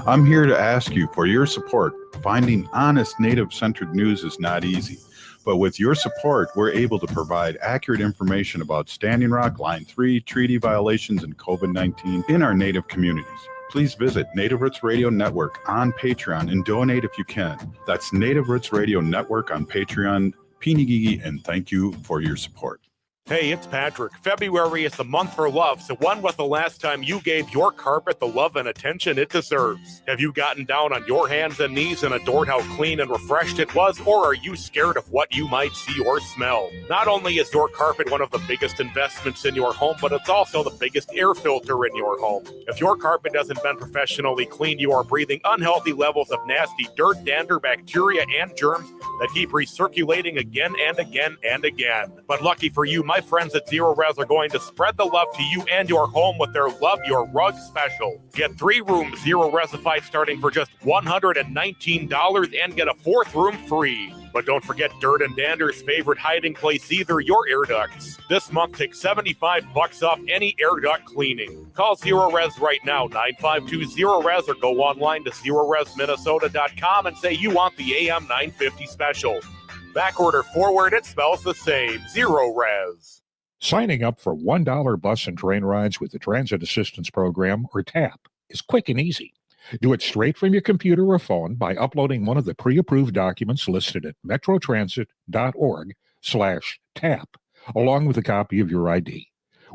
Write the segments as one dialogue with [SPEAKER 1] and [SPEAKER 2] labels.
[SPEAKER 1] I'm here to ask you for your support. Finding honest Native-centered news is not easy, but with your support, we're able to provide accurate information about Standing Rock, Line 3, treaty violations, and COVID-19 in our Native communities. Please visit Native Roots Radio Network on Patreon and donate if you can. That's Native Roots Radio Network on Patreon. Pinigigi, and thank you for your support.
[SPEAKER 2] Hey, it's Patrick. February is the month for love, so when was the last time you gave your carpet the love and attention it deserves? Have you gotten down on your hands and knees and adored how clean and refreshed it was, or are you scared of what you might see or smell? Not only is your carpet one of the biggest investments in your home, but it's also the biggest air filter in your home. If your carpet hasn't been professionally cleaned, you are breathing unhealthy levels of nasty dirt, dander, bacteria, and germs that keep recirculating again and again and again. But lucky for you, my friends at Zero Res are going to spread the love to you and your home with their Love Your Rug special. Get 3 rooms Zero Resified starting for just $119 and get a 4th room free. But don't forget dirt and dander's favorite hiding place either, your air ducts. This month, take $75 off any air duct cleaning. Call Zero Res right now, 952-ZERO-RES, or go online to ZeroResMinnesota.com and say you want the AM 950 special. Back order forward, it spells the same. Zero Res.
[SPEAKER 3] Signing up for $1 bus and train rides with the Transit Assistance Program, or TAP, is quick and easy. Do it straight from your computer or phone by uploading one of the pre-approved documents listed at metrotransit.org/TAP, along with a copy of your ID.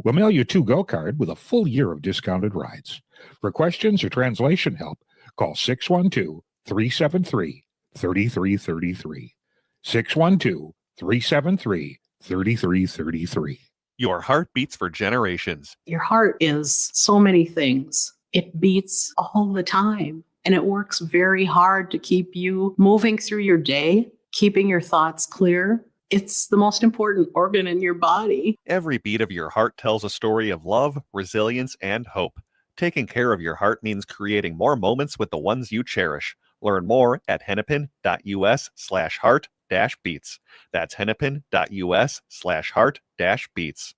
[SPEAKER 3] We'll mail you a to-go card with a full year of discounted rides. For questions or translation help, call 612-373-3333. 612-373-3333.
[SPEAKER 4] Your heart beats for generations.
[SPEAKER 5] Your heart is so many things. It beats all the time, and it works very hard to keep you moving through your day, keeping your thoughts clear. It's the most important organ in your body.
[SPEAKER 4] Every beat of your heart tells a story of love, resilience, and hope. Taking care of your heart means creating more moments with the ones you cherish. Learn more at hennepin.us/heart-beats. That's hennepin.us/heart-beats.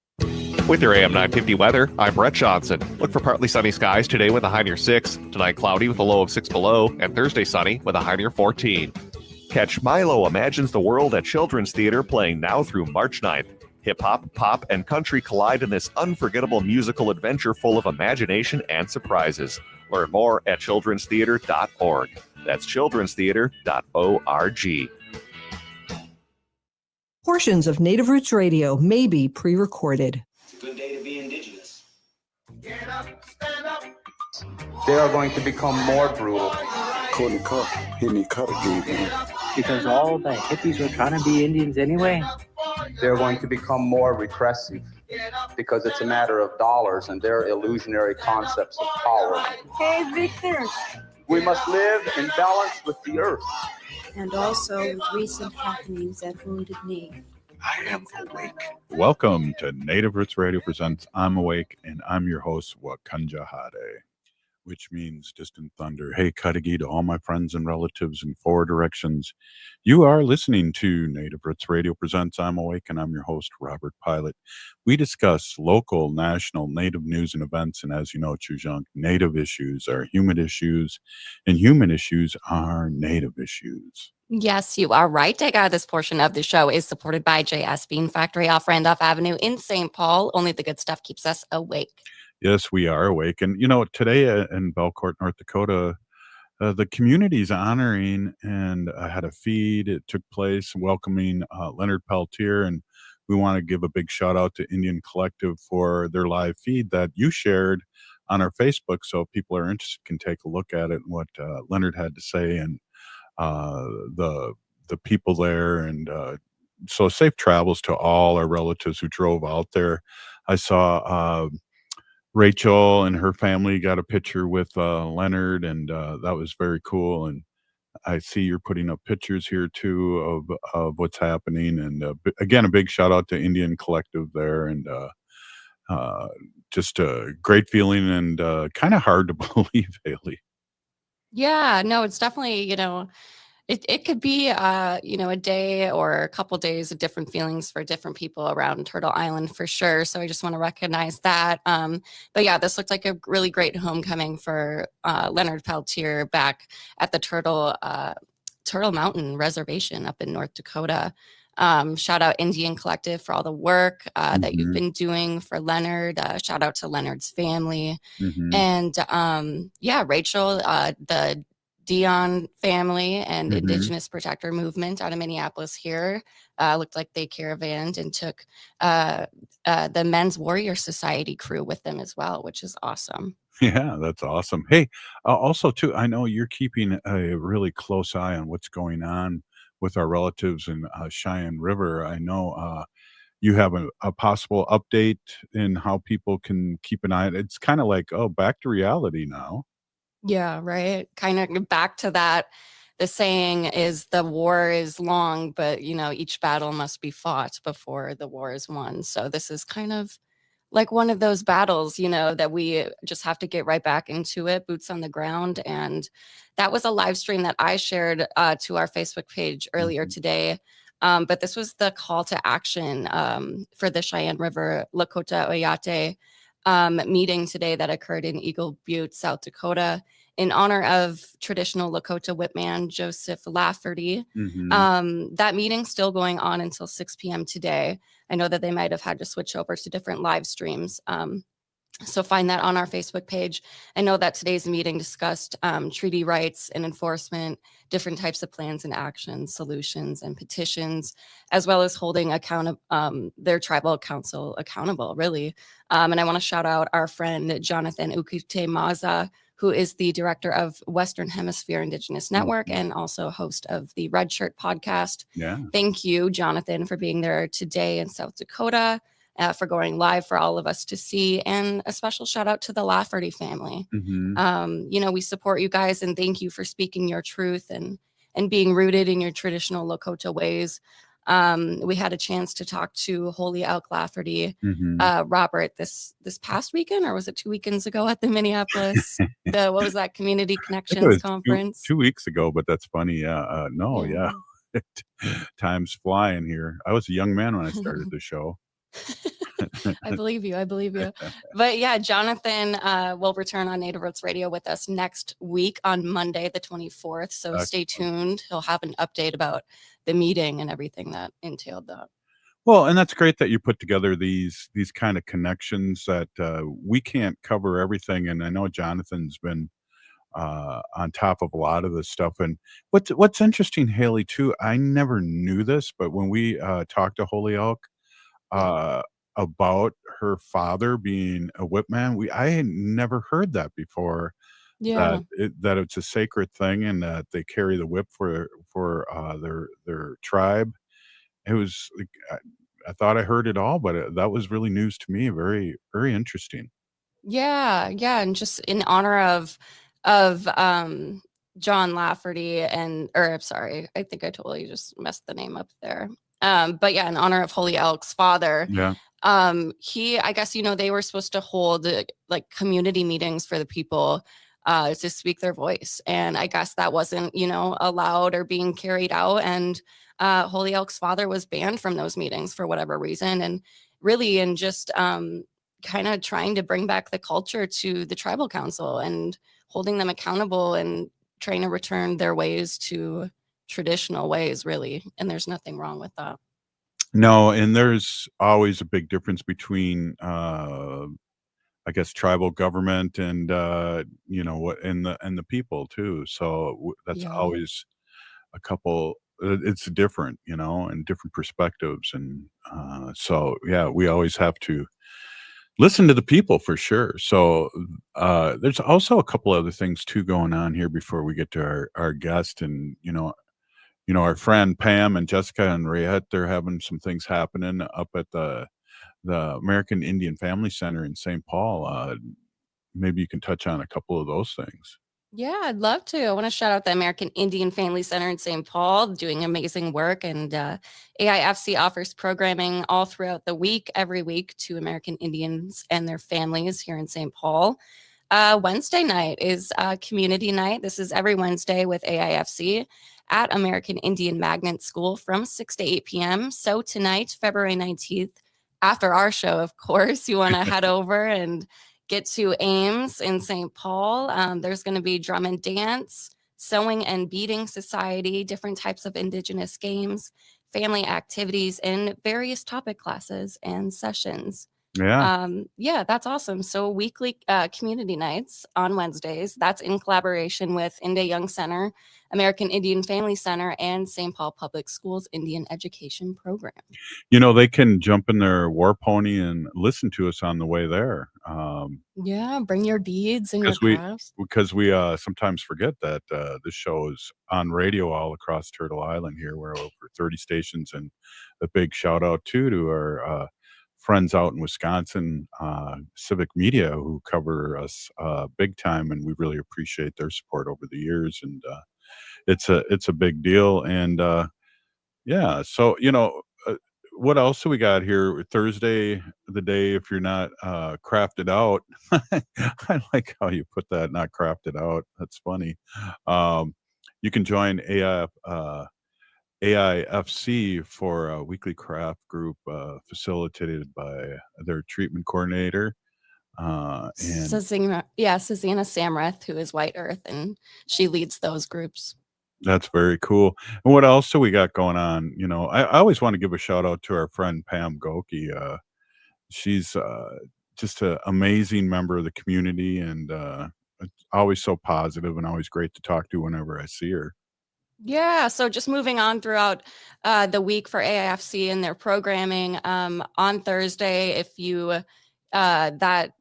[SPEAKER 4] With your AM 950 weather, I'm Brett Johnson. Look for partly sunny skies today with a high near 6, tonight cloudy with a low of 6 below, and Thursday sunny with a high near 14. Catch Milo Imagines the World at Children's Theater playing now through March 9th. Hip-hop, pop, and country collide in this unforgettable musical adventure full of imagination and surprises. Learn more at childrenstheater.org. That's childrenstheater.org.
[SPEAKER 6] Portions of Native Roots Radio may be pre-recorded.
[SPEAKER 7] It's a good day to be indigenous.
[SPEAKER 8] Get up, stand up.
[SPEAKER 9] They are going to become more brutal.
[SPEAKER 10] Couldn't cut, hitting cut again.
[SPEAKER 11] Because all the hippies were trying to be Indians anyway.
[SPEAKER 9] They're going to become more repressive because it's a matter of dollars and their illusionary concepts of power.
[SPEAKER 12] Hey, Victor.
[SPEAKER 9] We must live in balance with the earth.
[SPEAKER 12] And also with recent happenings at Wounded Knee.
[SPEAKER 10] I am awake.
[SPEAKER 1] Welcome to Native Roots Radio presents I'm Awake, and I'm your host, Wakanja Hade, which means distant thunder. Hey, Kadagi, to all my friends and relatives in 4 directions. You are listening to Native Roots Radio presents I'm Awake, and I'm your host, Robert Pilot. We discuss local, national, Native news and events, and as you know, Chujunk, Native issues are human issues, and human issues are Native issues.
[SPEAKER 13] Yes, you are right. This portion of the show is supported by JS Bean Factory off Randolph Avenue in St. Paul. Only the good stuff keeps us awake.
[SPEAKER 1] Yes, we are awake. And, you know, today in Belcourt, North Dakota, the community is honoring, and I had a feed. It took place welcoming Leonard Peltier, and we want to give a big shout out to Indian Collective for their live feed that you shared on our Facebook. So if people are interested, can take a look at it and what Leonard had to say, and the people there. And so safe travels to all our relatives who drove out there. I saw Rachel and her family got a picture with Leonard, and that was very cool. And I see you're putting up pictures here too of what's happening. And again, a big shout out to Indian Collective there, and just a great feeling, and kind of hard to believe, Haley.
[SPEAKER 13] Yeah, no, it's definitely, It could be, a day or a couple days of different feelings for different people around Turtle Island for sure. So I just want to recognize that. But yeah, this looks like a really great homecoming for Leonard Peltier back at the Turtle Mountain Reservation up in North Dakota. Shout out Indian Collective for all the work that you've been doing for Leonard. Shout out to Leonard's family. And Rachel, the Dion family and Indigenous Protector Movement out of Minneapolis here looked like they caravanned and took the Men's Warrior Society crew with them as well, which is awesome.
[SPEAKER 1] Yeah, that's awesome. Hey, also too, I know you're keeping a really close eye on what's going on with our relatives in Cheyenne River. I know you have a possible update in how people can keep an eye. It's kind of like, oh, back to reality now.
[SPEAKER 13] Yeah, right. Kind of back to that. The saying is the war is long, but each battle must be fought before the war is won. So this is kind of like one of those battles, that we just have to get right back into it, boots on the ground. And that was a live stream that I shared to our Facebook page earlier today. But this was the call to action for the Cheyenne River Lakota Oyate meeting today that occurred in Eagle Butte, South Dakota, in honor of traditional Lakota whipman Joseph Lafferty. That meeting's still going on until 6 p.m. today. I know that they might have had to switch over to different live streams. So find that on our Facebook page. I know that today's meeting discussed treaty rights and enforcement, different types of plans and actions, solutions and petitions, as well as holding their tribal council accountable, really. And I want to shout out our friend, Jonathan Ukite Maza, who is the director of Western Hemisphere Indigenous Network and also host of the Red Shirt podcast.
[SPEAKER 1] Yeah.
[SPEAKER 13] Thank you, Jonathan, for being there today in South Dakota. For going live for all of us to see, and a special shout out to the Lafferty family. We support you guys and thank you for speaking your truth and being rooted in your traditional Lakota ways. We had a chance to talk to Holy Elk Lafferty, Robert, this past weekend, or was it 2 weekends ago at the Minneapolis, what was that, Community Connections Conference?
[SPEAKER 1] 2 weeks ago, but that's funny. Yeah. Yeah. Time's flying here. I was a young man when I started the show.
[SPEAKER 13] I believe you. But yeah, Jonathan will return on Native Roots Radio with us next week on Monday, the 24th. So stay tuned. He'll have an update about the meeting and everything that entailed that.
[SPEAKER 1] Well, and that's great that you put together these kind of connections that we can't cover everything. And I know Jonathan's been on top of a lot of this stuff. And what's interesting, Haley, too, I never knew this, but when we talked to Holy Elk, about her father being a whipman. I had never heard that before.
[SPEAKER 13] Yeah.
[SPEAKER 1] That it's a sacred thing and that they carry the whip for their tribe. It was like, I thought I heard it all, but that was really news to me. Very, very interesting.
[SPEAKER 13] Yeah, and just in honor of John Lafferty sorry, I think I totally just messed the name up there. But yeah, in honor of Holy Elk's father.
[SPEAKER 1] Yeah.
[SPEAKER 13] I guess, they were supposed to hold like community meetings for the people to speak their voice. And I guess that wasn't, allowed or being carried out. And Holy Elk's father was banned from those meetings for whatever reason. And really, in just kind of trying to bring back the culture to the tribal council and holding them accountable and trying to return their ways to traditional ways, really. And there's nothing wrong with that.
[SPEAKER 1] No, and there's always a big difference between I guess tribal government and what and the people too. So that's always a couple it's different, and different perspectives. And so yeah, we always have to listen to the people for sure. So there's also a couple other things too going on here before we get to our guest. And our friend Pam and Jessica and Rayette, they're having some things happening up at the American Indian Family Center in St. Paul. Maybe you can touch on a couple of those things.
[SPEAKER 13] Yeah, I'd love to. I want to shout out the American Indian Family Center in St. Paul, doing amazing work. And AIFC offers programming all throughout the week, every week, to American Indians and their families here in St. Paul. Wednesday night is community night. This is every Wednesday with AIFC at American Indian Magnet School from 6 to 8 p.m. So tonight, February 19th, after our show, of course, you want to head over and get to Ames in St. Paul. There's going to be drum and dance, sewing and beading society, different types of Indigenous games, family activities, and various topic classes and sessions.
[SPEAKER 1] Yeah.
[SPEAKER 13] That's awesome. So weekly community nights on Wednesdays. That's in collaboration with India Young Center, American Indian Family Center, and St. Paul Public Schools Indian Education Program.
[SPEAKER 1] They can jump in their war pony and listen to us on the way there.
[SPEAKER 13] Yeah, bring your beads and your crafts.
[SPEAKER 1] Because we sometimes forget that this show is on radio all across Turtle Island here. We're over 30 stations, and a big shout out to our friends out in Wisconsin, Civic Media, who cover us big time, and we really appreciate their support over the years. And it's a big deal. And so what else do we got here? Thursday, the day if you're not crafted out. I like how you put that, not crafted out. That's funny. You can join AIFC for a weekly craft group facilitated by their treatment coordinator. And
[SPEAKER 13] Sazina Samrath, who is White Earth, and she leads those groups.
[SPEAKER 1] That's very cool. And what else do we got going on? I always want to give a shout out to our friend Pam Goki. She's just an amazing member of the community, and always so positive and always great to talk to whenever I see her.
[SPEAKER 13] Yeah, so just moving on throughout the week for AIFC and their programming. On Thursday, if you're not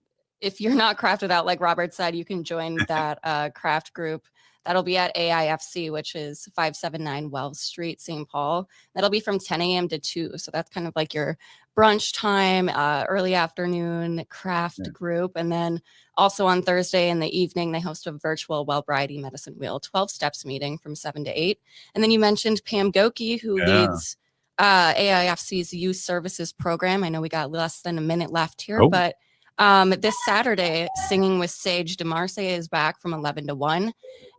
[SPEAKER 13] crafted out, like Robert said, you can join that craft group. That'll be at AIFC, which is 579 Wells Street, St. Paul. That'll be from 10 a.m. to 2. So that's kind of like your brunch time, early afternoon craft group. And then also on Thursday in the evening, they host a virtual Wellbriety Medicine Wheel 12 steps meeting from 7 to 8. And then you mentioned Pam Goki, who leads AIFC's Youth Services Program. I know we got less than a minute left here, but this Saturday, Singing with Sage DeMarce is back from 11 to 1.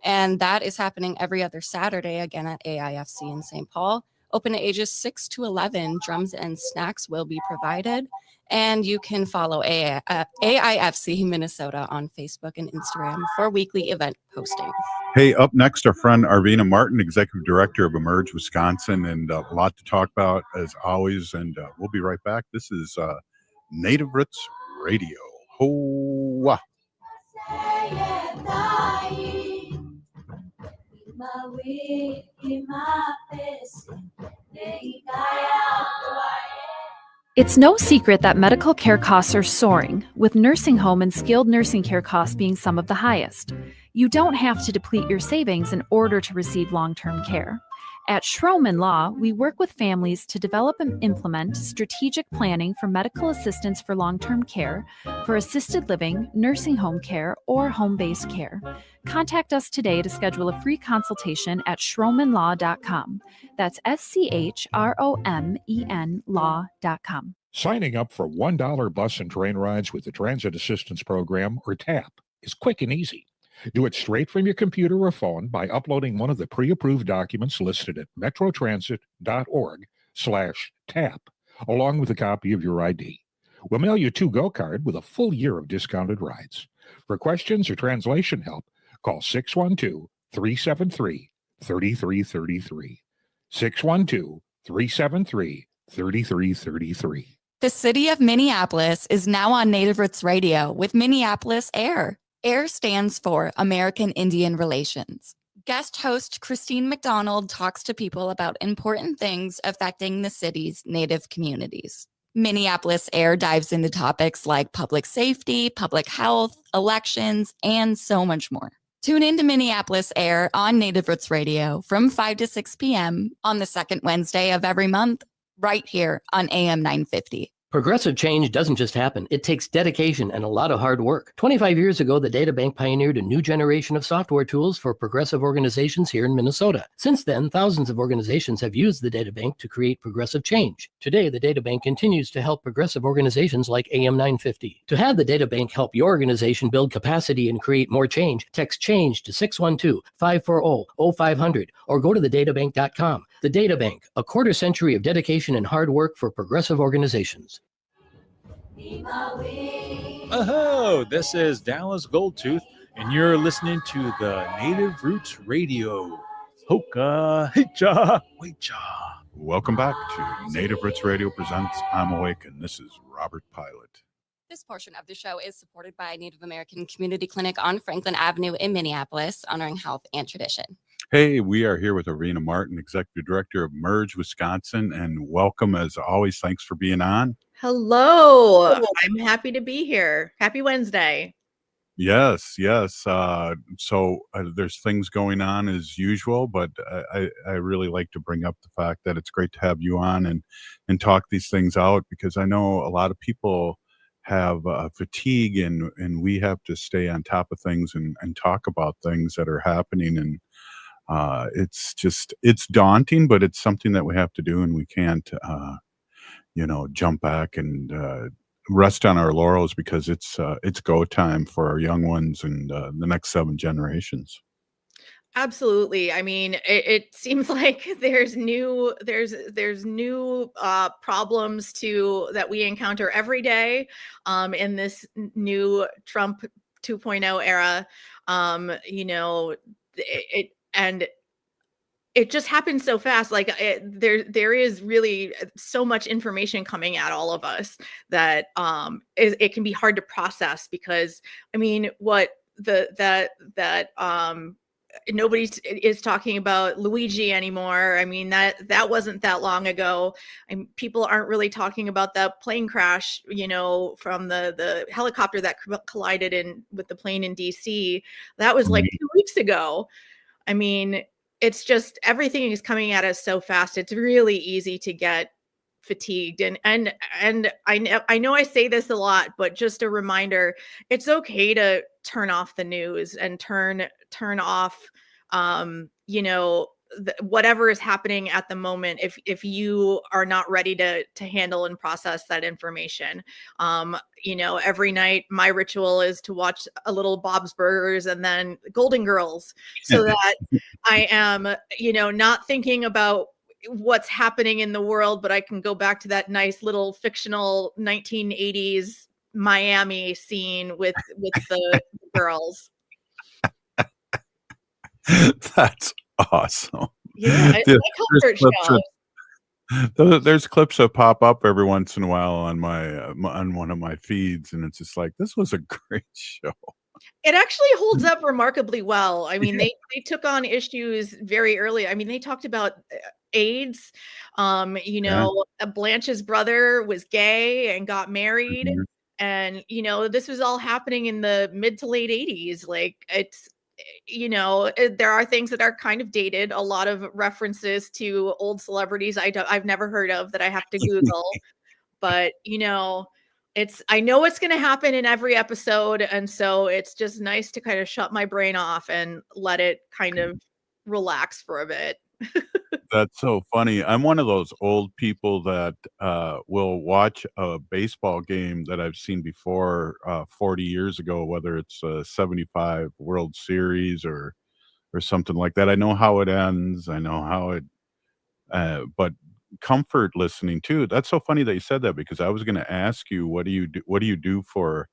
[SPEAKER 13] And that is happening every other Saturday, again at AIFC in St. Paul. Open to ages 6 to 11. Drums and snacks will be provided. And you can follow AIFC Minnesota on Facebook and Instagram for weekly event postings.
[SPEAKER 1] Hey, up next, our friend Arvina Martin, Executive Director of Emerge Wisconsin, and a lot to talk about as always. And we'll be right back. This is Native Roots Radio. Ho-wah.
[SPEAKER 14] It's no secret that medical care costs are soaring, with nursing home and skilled nursing care costs being some of the highest. You don't have to deplete your savings in order to receive long-term care. At Schroman Law, we work with families to develop and implement strategic planning for medical assistance for long-term care, for assisted living, nursing home care, or home-based care. Contact us today to schedule a free consultation at schromenlaw.com. That's SCHROMEN law.com.
[SPEAKER 3] Signing up for $1 bus and train rides with the Transit Assistance Program, or TAP, is quick and easy. Do it straight from your computer or phone by uploading one of the pre-approved documents listed at metrotransit.org/TAP, along with a copy of your ID. We'll mail you a to-go card with a full year of discounted rides. For questions or translation help, call 612-373-3333. 612-373-3333.
[SPEAKER 13] The city of Minneapolis is now on Native Roots Radio with Minneapolis Air. AIR stands for American Indian Relations. Guest host Christine McDonald talks to people about important things affecting the city's Native communities. Minneapolis Air dives into topics like public safety, public health, elections, and so much more. Tune in to Minneapolis Air on Native Roots Radio from 5 to 6 p.m. on the second Wednesday of every month, right here on AM 950.
[SPEAKER 15] Progressive change doesn't just happen. It takes dedication and a lot of hard work. 25 years ago, the DataBank pioneered a new generation of software tools for progressive organizations here in Minnesota. Since then, thousands of organizations have used the DataBank to create progressive change. Today, the DataBank continues to help progressive organizations like AM 950. To have the DataBank help your organization build capacity and create more change, text CHANGE to 612-540-0500 or go to thedatabank.com. The DataBank, a quarter century of dedication and hard work for progressive organizations.
[SPEAKER 16] Oh, this is Dallas Goldtooth, and you're listening to the Native Roots Radio. Hoka, hicha, wecha.
[SPEAKER 1] Welcome back to Native Roots Radio presents I'm Awake, and this is Robert Pilot.
[SPEAKER 13] This portion of the show is supported by Native American Community Clinic on Franklin Avenue in Minneapolis, honoring health and tradition.
[SPEAKER 1] Hey, we are here with Arvina Martin, Executive Director of Merge Wisconsin, and welcome as always. Thanks for being on.
[SPEAKER 17] Hello. I'm happy to be here. Happy Wednesday.
[SPEAKER 1] Yes. So there's things going on as usual, but I really like to bring up the fact that it's great to have you on and talk these things out, because I know a lot of people have fatigue and we have to stay on top of things and talk about things that are happening. And it's daunting, but it's something that we have to do, and we can't, jump back and rest on our laurels, because it's go time for our young ones and the next 7 generations.
[SPEAKER 17] Absolutely. I mean, it seems like there's new problems that we encounter every day in this new Trump 2.0 era. It just happens so fast. Like there is really so much information coming at all of us that it can be hard to process, because I mean, nobody is talking about Luigi anymore. I mean, that wasn't that long ago. And people aren't really talking about that plane crash, from the helicopter that collided with the plane in DC. That was like 2 weeks ago. I mean, it's just everything is coming at us so fast. It's really easy to get fatigued. And I know I say this a lot, but just a reminder, it's okay to turn off the news and turn off whatever is happening at the moment if you are not ready to handle and process that information. Every night my ritual is to watch a little Bob's Burgers and then Golden Girls, so that I am not thinking about what's happening in the world, but I can go back to that nice little fictional 1980s Miami scene with the girls.
[SPEAKER 1] That's awesome.
[SPEAKER 17] Yeah, it's my comfort show.
[SPEAKER 1] There's clips that pop up every once in a while on my on one of my feeds, and it's just like, this was a great show.
[SPEAKER 17] It actually holds up remarkably well. I mean, they took on issues very early. I mean, they talked about AIDS. Blanche's brother was gay and got married. Mm-hmm. And, this was all happening in the mid to late 80s. Like, it's, there are things that are kind of dated. A lot of references to old celebrities I've never heard of that I have to Google. But, I know it's going to happen in every episode. And so it's just nice to kind of shut my brain off and let it kind of relax for a bit.
[SPEAKER 1] That's so funny. I'm one of those old people that will watch a baseball game that I've seen before 40 years ago, whether it's a 75 World Series or something like that. I know how it ends. I know how it, but comfort listening too. That's so funny that you said that, because I was going to ask you, what do you do for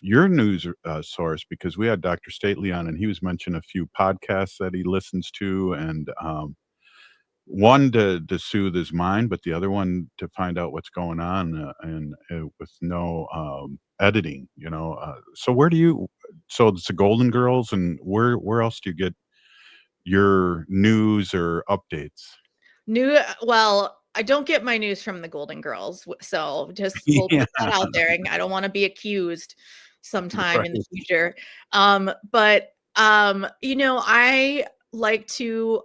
[SPEAKER 1] your news source? Because we had Dr. Stately on, and he was mentioning a few podcasts that he listens to, and one to soothe his mind, but the other one to find out what's going on, and with no editing, so so it's the Golden Girls, and where else do you get your news or updates?
[SPEAKER 17] Well, I don't get my news from the Golden Girls, so just we'll put that out there. And I don't want to be accused sometime in the future. like to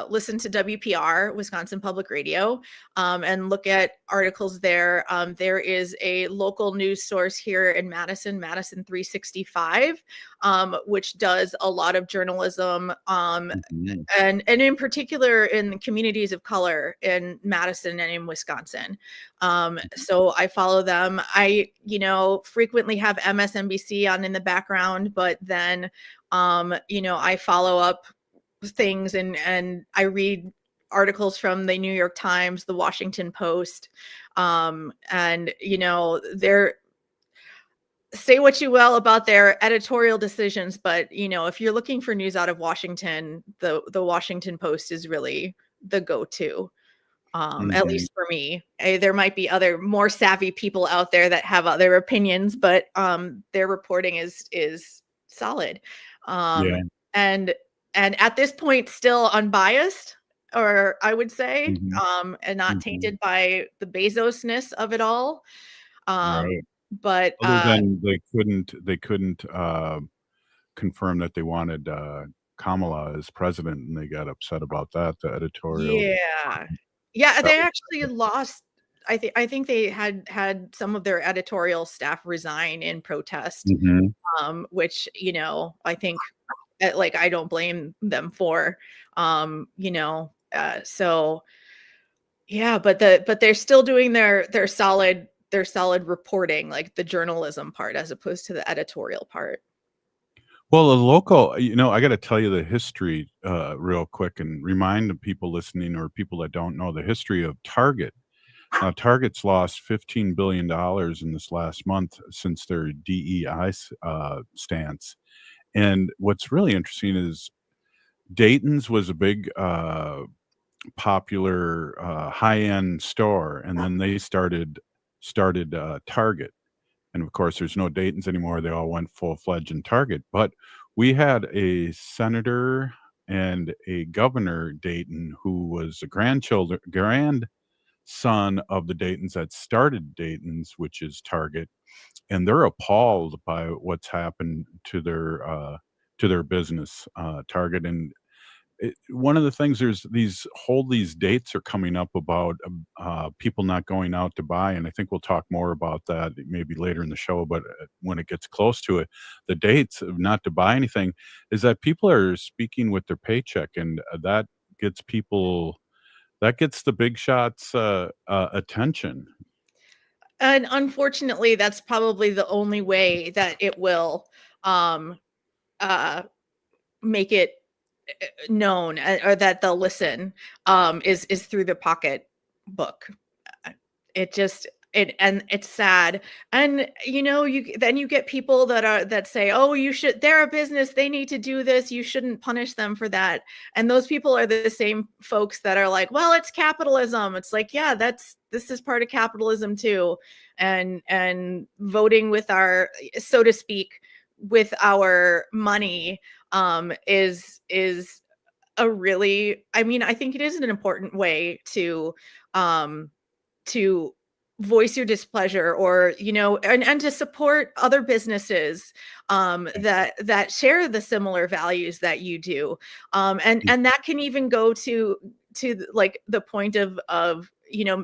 [SPEAKER 17] listen to WPR, Wisconsin Public Radio, and look at articles there. There is a local news source here in Madison, Madison 365, which does a lot of journalism, and in particular in communities of color in Madison and in Wisconsin. So I follow them. I, frequently have MSNBC on in the background, but then I follow up things and I read articles from the New York Times, the Washington Post, and they're say what you will about their editorial decisions, but if you're looking for news out of Washington, the Washington Post is really the go-to. At least for me. There might be other more savvy people out there that have other opinions, but their reporting is solid.
[SPEAKER 1] Yeah.
[SPEAKER 17] And at this point still unbiased, or I would say, and not tainted by the Bezos-ness of it all.
[SPEAKER 1] Right.
[SPEAKER 17] But
[SPEAKER 1] Other than they couldn't confirm that they wanted Kamala as president, and they got upset about that, the editorial.
[SPEAKER 17] yeah, they actually lost. I think they had some of their editorial staff resign in protest, which I think I don't blame them for. So yeah, but they're still doing their solid reporting, like the journalism part, as opposed to the editorial part.
[SPEAKER 1] Well, the local, I got to tell you the history real quick and remind the people listening or people that don't know the history of Target. Target's lost $15 billion in this last month since their DEI stance. And what's really interesting is Dayton's was a big, popular, high-end store, and then they started Target. And of course, there's no Dayton's anymore. They all went full-fledged in Target. But we had a senator and a governor Dayton who was a grandson of the Dayton's that started Dayton's, which is Target, and they're appalled by what's happened to their business, Target. And one of the things, there's these dates are coming up about people not going out to buy, and I think we'll talk more about that maybe later in the show. But when it gets close to it, the dates of not to buy anything is that people are speaking with their paycheck, and that gets the big shots attention.
[SPEAKER 17] And unfortunately, that's probably the only way that it will make it known, or that they'll listen, is through the pocketbook. And it's sad. And you get people that say, oh, they're a business, they need to do this, you shouldn't punish them for that. And those people are the same folks that are like, well, it's capitalism. It's like, yeah, this is part of capitalism too. And voting with our, so to speak, with our money is a really, I think it is an important way to voice your displeasure, or and to support other businesses that share the similar values that you do, and that can even go to like the point of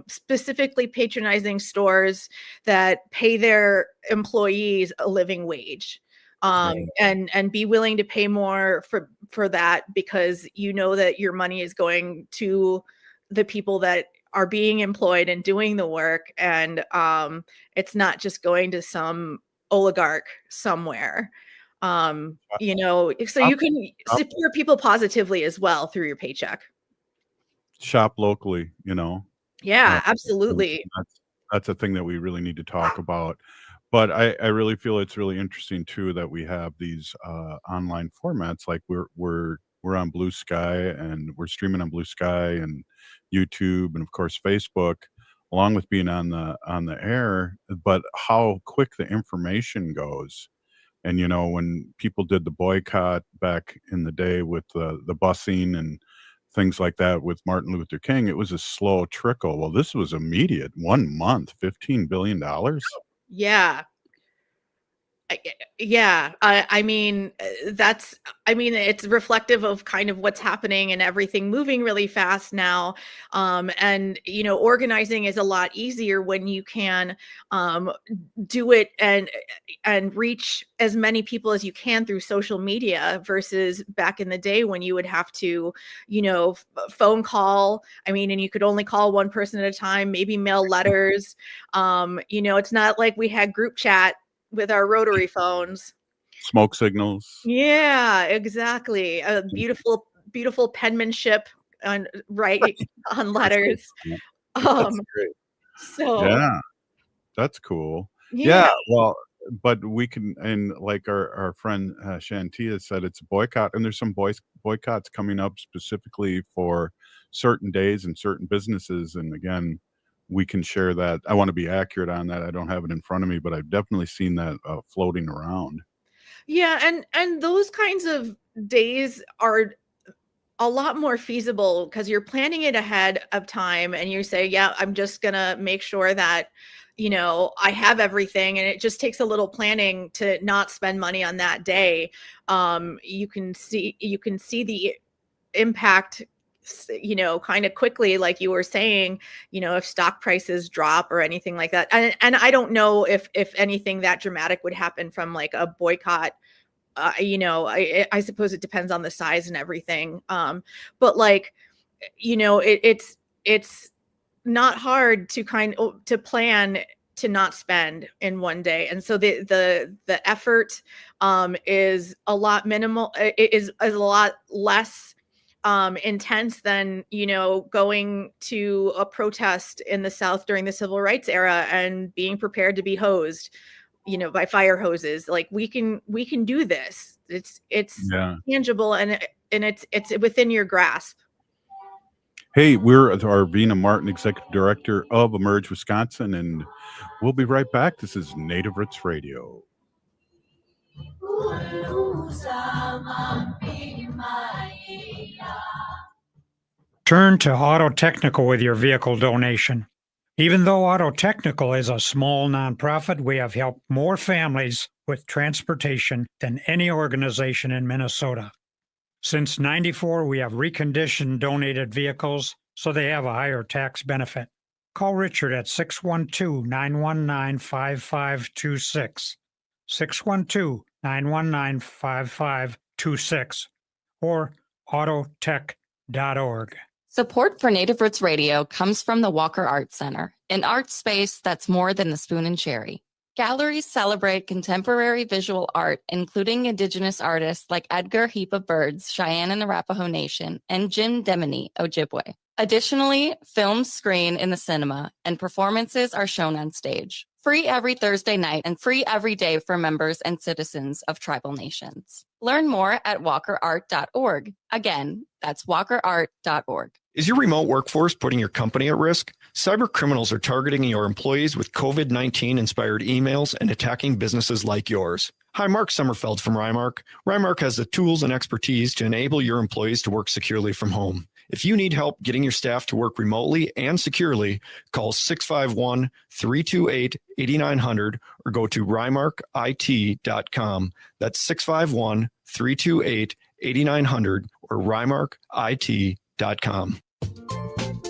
[SPEAKER 17] specifically patronizing stores that pay their employees a living wage, and be willing to pay more for that, because that your money is going to the people that are being employed and doing the work, and it's not just going to some oligarch somewhere. So you can support people positively as well through your paycheck.
[SPEAKER 1] Shop locally,
[SPEAKER 17] Yeah, absolutely.
[SPEAKER 1] That's a thing that we really need to talk about. But I really feel it's really interesting too that we have these online formats, like we're on Blue Sky, and we're streaming on Blue Sky and YouTube, and of course Facebook, along with being on the air. But how quick the information goes. And when people did the boycott back in the day with the busing and things like that with Martin Luther King, it was a slow trickle. Well, this was immediate. 1 month, $15 billion.
[SPEAKER 17] Yeah. Yeah, it's reflective of kind of what's happening and everything moving really fast now. And organizing is a lot easier when you can do it and reach as many people as you can through social media versus back in the day when you would have to, phone call. And you could only call one person at a time, maybe mail letters. It's not like we had group chat with our rotary phones.
[SPEAKER 1] Smoke signals.
[SPEAKER 17] Yeah, exactly. A beautiful penmanship on letters.
[SPEAKER 1] That's great.
[SPEAKER 17] So
[SPEAKER 1] Yeah, that's cool.
[SPEAKER 17] yeah.
[SPEAKER 1] Yeah, well, but we can, and like our friend Shantia said, it's a boycott, and there's some boycotts coming up specifically for certain days and certain businesses. And again, we can share that. I want to be accurate on that. I don't have it in front of me, but I've definitely seen that floating around.
[SPEAKER 17] Yeah, and those kinds of days are a lot more feasible because you're planning it ahead of time and you say, yeah, I'm just gonna make sure that I have everything, and it just takes a little planning to not spend money on that day. You can see the impact kind of quickly, like you were saying, if stock prices drop or anything like that. And I don't know if anything that dramatic would happen from like a boycott. I suppose it depends on the size and everything. But like, it's not hard to to plan to not spend in one day. And so the effort is a lot minimal. It is a lot less intense than going to a protest in the South during the civil rights era and being prepared to be hosed by fire hoses. Like we can do this. It's tangible and it's within your grasp.
[SPEAKER 1] Hey, we're Arvina Martin, Executive Director of Emerge Wisconsin, and we'll be right back. This is Native Roots Radio.
[SPEAKER 18] Turn to Auto Technical with your vehicle donation. Even though Auto Technical is a small nonprofit, we have helped more families with transportation than any organization in Minnesota. Since '94, we have reconditioned donated vehicles so they have a higher tax benefit. Call Richard at 612-919-5526, 612-919-5526, or autotech.org.
[SPEAKER 13] Support for Native Roots Radio comes from the Walker Art Center, an art space that's more than the spoon and cherry. Galleries celebrate contemporary visual art, including Indigenous artists like Edgar Heap of Birds, Cheyenne and Arapaho Nation, and Jim Demini, Ojibwe. Additionally, films screen in the cinema, and performances are shown on stage. Free every Thursday night and free every day for members and citizens of tribal nations. Learn more at walkerart.org. Again, that's walkerart.org.
[SPEAKER 19] Is your remote workforce putting your company at risk? Cyber criminals are targeting your employees with COVID-19 inspired emails and attacking businesses like yours. Hi, Mark Sommerfeld from Rymark. Rymark has the tools and expertise to enable your employees to work securely from home. If you need help getting your staff to work remotely and securely, call 651-328-8900 or go to rymarkit.com. That's 651-328-8900 or rymarkit.com.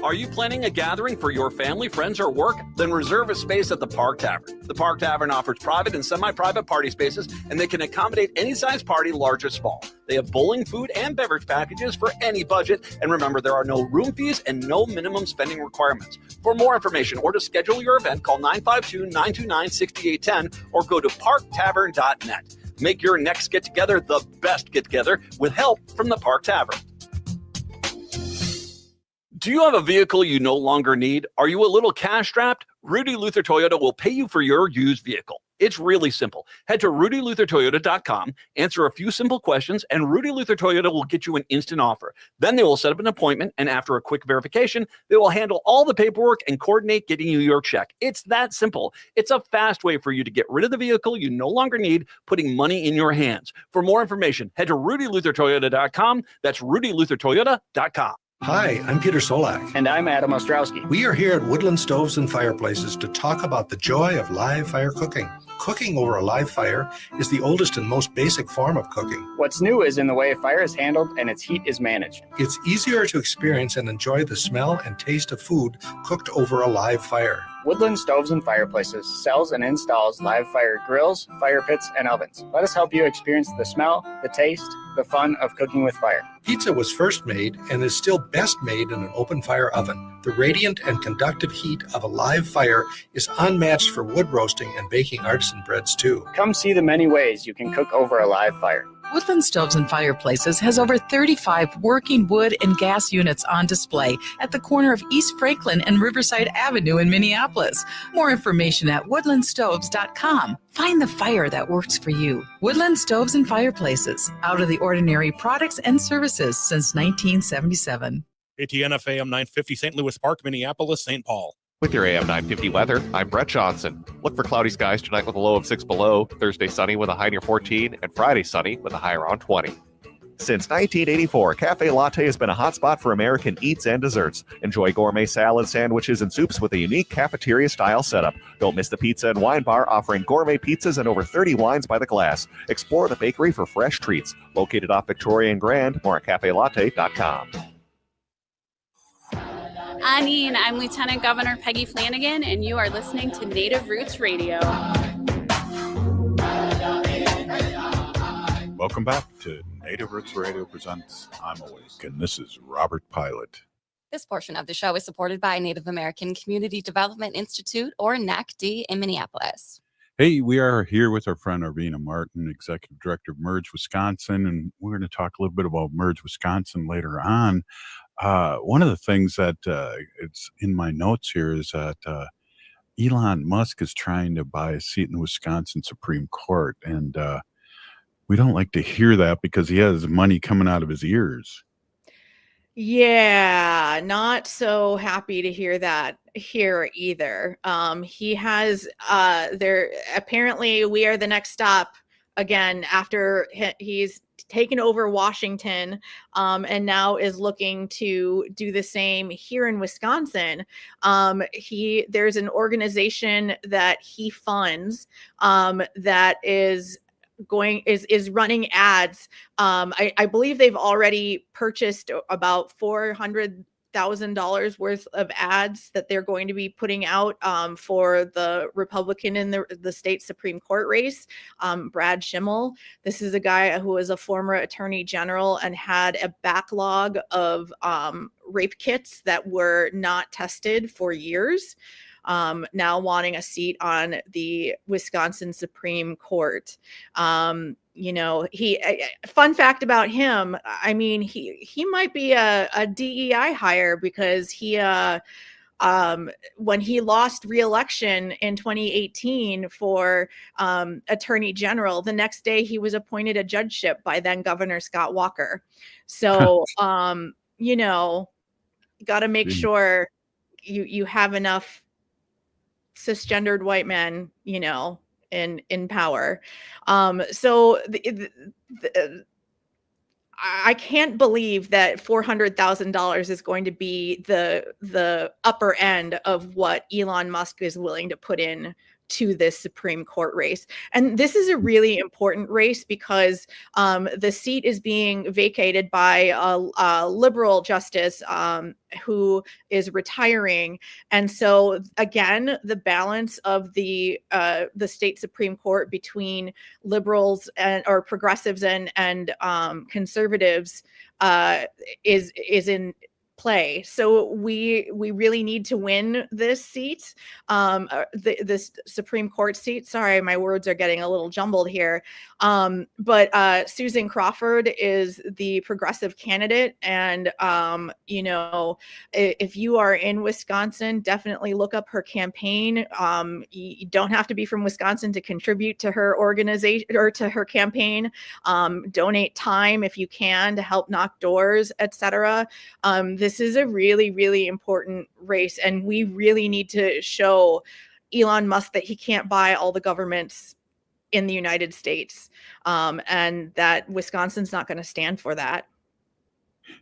[SPEAKER 20] Are you planning a gathering for your family, friends, or work? Then reserve a space at the Park Tavern. The Park Tavern offers private and semi-private party spaces, and they can accommodate any size party, large or small. They have bowling, food, and beverage packages for any budget. And remember, there are no room fees and no minimum spending requirements. For more information or to schedule your event, call 952-929-6810 or go to parktavern.net. Make your next get-together the best get-together with help from the Park Tavern. Do you have a vehicle you no longer need? Are you a little cash-strapped? Rudy Luther Toyota will pay you for your used vehicle. It's really simple. Head to rudyluthertoyota.com, answer a few simple questions, and Rudy Luther Toyota will get you an instant offer. Then they will set up an appointment, and after a quick verification, they will handle all the paperwork and coordinate getting you your check. It's that simple. It's a fast way for you to get rid of the vehicle you no longer need, putting money in your hands. For more information, head to rudyluthertoyota.com. That's rudyluthertoyota.com.
[SPEAKER 21] Hi, I'm Peter Solak.
[SPEAKER 22] And I'm Adam Ostrowski.
[SPEAKER 21] We are here at Woodland Stoves and Fireplaces to talk about the joy of live fire cooking. Cooking over a live fire is the oldest and most basic form of cooking.
[SPEAKER 2] What's new is in the way fire is handled and its heat is managed.
[SPEAKER 21] It's easier to experience and enjoy the smell and taste of food cooked over a live fire.
[SPEAKER 2] Woodland Stoves and Fireplaces sells and installs live fire grills, fire pits, and ovens. Let us help you experience the smell, the taste, the fun of cooking with fire.
[SPEAKER 21] Pizza was first made and is still best made in an open fire oven. The radiant and conductive heat of a live fire is unmatched for wood roasting and baking artisan breads too.
[SPEAKER 2] Come see the many ways you can cook over a live fire.
[SPEAKER 22] Woodland Stoves and Fireplaces has over 35 working wood and gas units on display at the corner of East Franklin and Riverside Avenue in Minneapolis. More information at woodlandstoves.com. Find the fire that works for you. Woodland Stoves and Fireplaces, out of the ordinary products and services since 1977.
[SPEAKER 23] ATNF AM 950 St. Louis Park, Minneapolis, St. Paul.
[SPEAKER 4] With your AM 950 weather, I'm Brett Johnson. Look for cloudy skies tonight with a low of 6 below, Thursday sunny with a high near 14, and Friday sunny with a high around 20. Since 1984, Cafe Latte has been a hotspot for American eats and desserts. Enjoy gourmet salads, sandwiches, and soups with a unique cafeteria-style setup. Don't miss the pizza and wine bar offering gourmet pizzas and over 30 wines by the glass. Explore the bakery for fresh treats. Located off Victoria and Grand, more at cafelatte.com.
[SPEAKER 24] Anine, I'm Lieutenant Governor Peggy Flanagan, and you are listening to Native Roots Radio.
[SPEAKER 1] Welcome back to Native Roots Radio presents I'm Awake, and this is Robert Pilot.
[SPEAKER 13] This portion of the show is supported by Native American Community Development Institute, or NACD, in Minneapolis.
[SPEAKER 1] Hey, we are here with our friend Arvina Martin, Executive Director of Merge Wisconsin, and we're going to talk a little bit about Merge Wisconsin later on. One of the things that it's in my notes here is that Elon Musk is trying to buy a seat in the Wisconsin Supreme Court, and we don't like to hear that because he has money coming out of his ears.
[SPEAKER 17] Yeah, not so happy to hear that here either. He has there apparently we are the next stop again after he's taken over Washington and now is looking to do the same here in Wisconsin. There's an organization that he funds that is running ads. I believe they've already purchased about $400,000 worth of ads that they're going to be putting out for the Republican in the state Supreme Court race, Brad Schimmel. This is a guy who was a former attorney general and had a backlog of rape kits that were not tested for years. Now wanting a seat on the Wisconsin Supreme Court. Fun fact about him, I mean, he might be a DEI hire because when he lost re-election in 2018 for attorney general, the next day he was appointed a judgeship by then Governor Scott Walker. So, got to make sure you have enough cisgendered white men, in power. I can't believe that $400,000 is going to be the upper end of what Elon Musk is willing to put in to this Supreme Court race. And this is a really important race because the seat is being vacated by a liberal justice who is retiring. And so again, the balance of the state Supreme Court between liberals or progressives and conservatives is in play. So we really need to win this seat, this Supreme Court seat. Sorry, my words are getting a little jumbled here. But Susan Crawford is the progressive candidate. And, if you are in Wisconsin, definitely look up her campaign. You don't have to be from Wisconsin to contribute to her organization or to her campaign. Donate time if you can to help knock doors, etc. This is a really, really important race, and we really need to show Elon Musk that he can't buy all the governments in the United States, and that Wisconsin's not going to stand for that.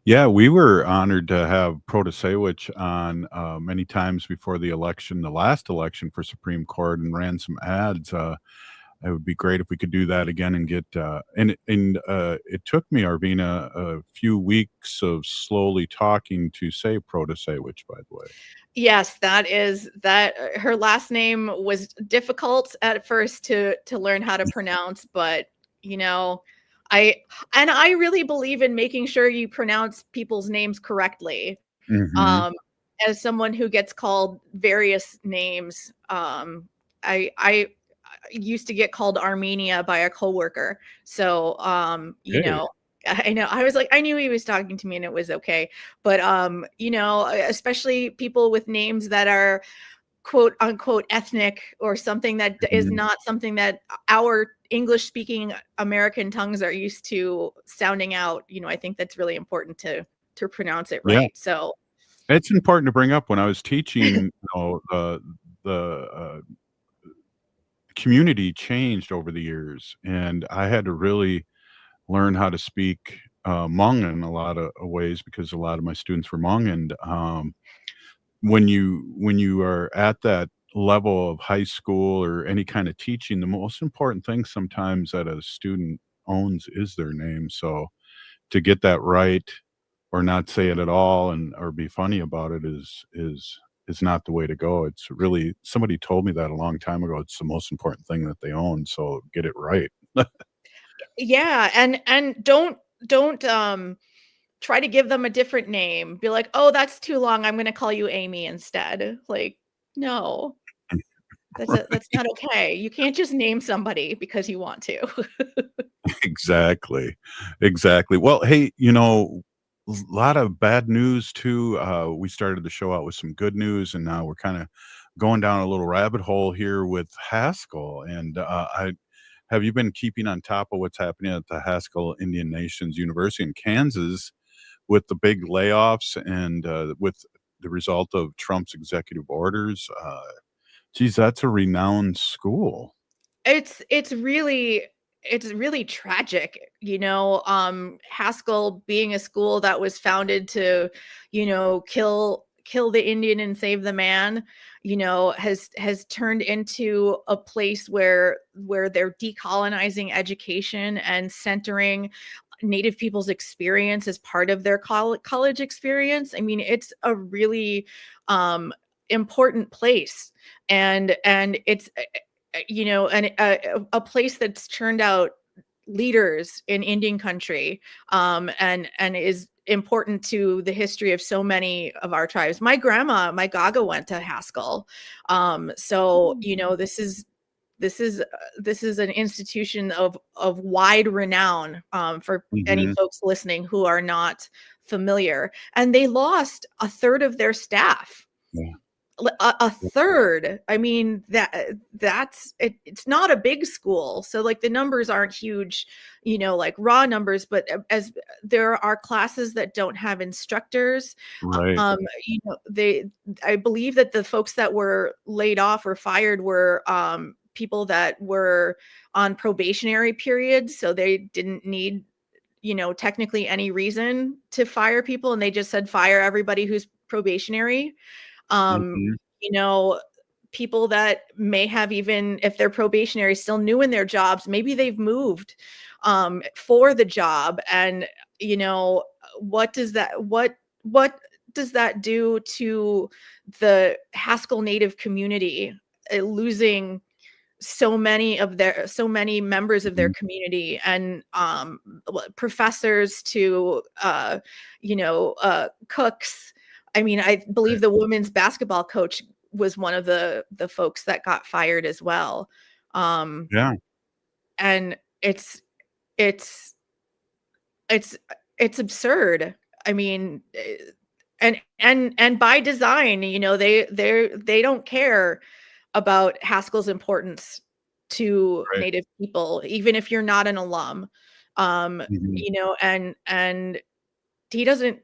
[SPEAKER 1] Yeah, we were honored to have Protasewicz on many times before the election, the last election for Supreme Court, and ran some ads. It would be great if we could do that again and get it took me, Arvina, a few weeks of slowly talking to say Protasewicz, by the way.
[SPEAKER 17] Yes, that her last name was difficult at first to learn how to pronounce, but you know, I I really believe in making sure you pronounce people's names correctly.
[SPEAKER 1] Mhm.
[SPEAKER 17] Um, as someone who gets called various names, I used to get called Armenia by a coworker. So,
[SPEAKER 1] Hey.
[SPEAKER 17] I know I was like, I knew he was talking to me and it was okay. But, especially people with names that are quote unquote ethnic or something that is
[SPEAKER 1] Mhm.
[SPEAKER 17] not something that our English speaking American tongues are used to sounding out. I think that's really important to pronounce it
[SPEAKER 1] Yeah.
[SPEAKER 17] right. So,
[SPEAKER 1] It's important to bring up when I was teaching, the, community changed over the years, and I had to really learn how to speak, Hmong in a lot of ways because a lot of my students were Hmong, and, when you are at that level of high school or any kind of teaching, the most important thing sometimes that a student owns is their name, so to get that right or not say it at all and or be funny about it is not the way to go. It's really somebody told me that a long time ago. It's the most important thing that they own, so get it right.
[SPEAKER 17] yeah, and don't try to give them a different name. Be like, "Oh, that's too long. I'm gonna call you Amy instead." Like, no. That's
[SPEAKER 1] Right.
[SPEAKER 17] not okay. You can't just name somebody because you want to.
[SPEAKER 1] Exactly. Exactly. Well, hey, a lot of bad news too. We started the show out with some good news, and now we're kinda going down a little rabbit hole here with Haskell, and, I have you been keeping on top of what's happening at the Haskell Indian Nations University in Kansas with the big layoffs and, with the result of Trump's executive orders? Geez, that's a renowned school.
[SPEAKER 17] It's really tragic, Haskell being a school that was founded to, kill the Indian and save the man, has turned into a place where they're decolonizing education and centering Native people's experience as part of their college experience. I mean, it's a really important place, and it's and a place that's churned out leaders in Indian country, and is important to the history of so many of our tribes. My grandma, my Gaga, went to Haskell, so this is an institution of wide renown, for any
[SPEAKER 1] Mhm.
[SPEAKER 17] folks listening who are not familiar, and they lost a third of their staff.
[SPEAKER 1] Yeah.
[SPEAKER 17] A third. I mean, that's it, it's not a big school, so like the numbers aren't huge, like raw numbers, but as there are classes that don't have instructors.
[SPEAKER 1] Right.
[SPEAKER 17] um they I believe that the folks that were laid off or fired were people that were on probationary periods, so they didn't need technically any reason to fire people, and they just said fire everybody who's probationary. um
[SPEAKER 1] Mhm.
[SPEAKER 17] you know People that may have, even if they're probationary, still new in their jobs, maybe they've moved for the job, and what does that do to the Haskell Native community, losing so many members of their
[SPEAKER 1] Mhm.
[SPEAKER 17] community, and professors to cooks. I mean, I believe the women's basketball coach was one of the folks that got fired as well. um
[SPEAKER 1] Yeah.
[SPEAKER 17] and it's it's it's absurd. I mean, and by design, they don't care about Haskell's importance to
[SPEAKER 1] Right.
[SPEAKER 17] Native people, even if you're not an alum.
[SPEAKER 1] Mhm.
[SPEAKER 17] And he doesn't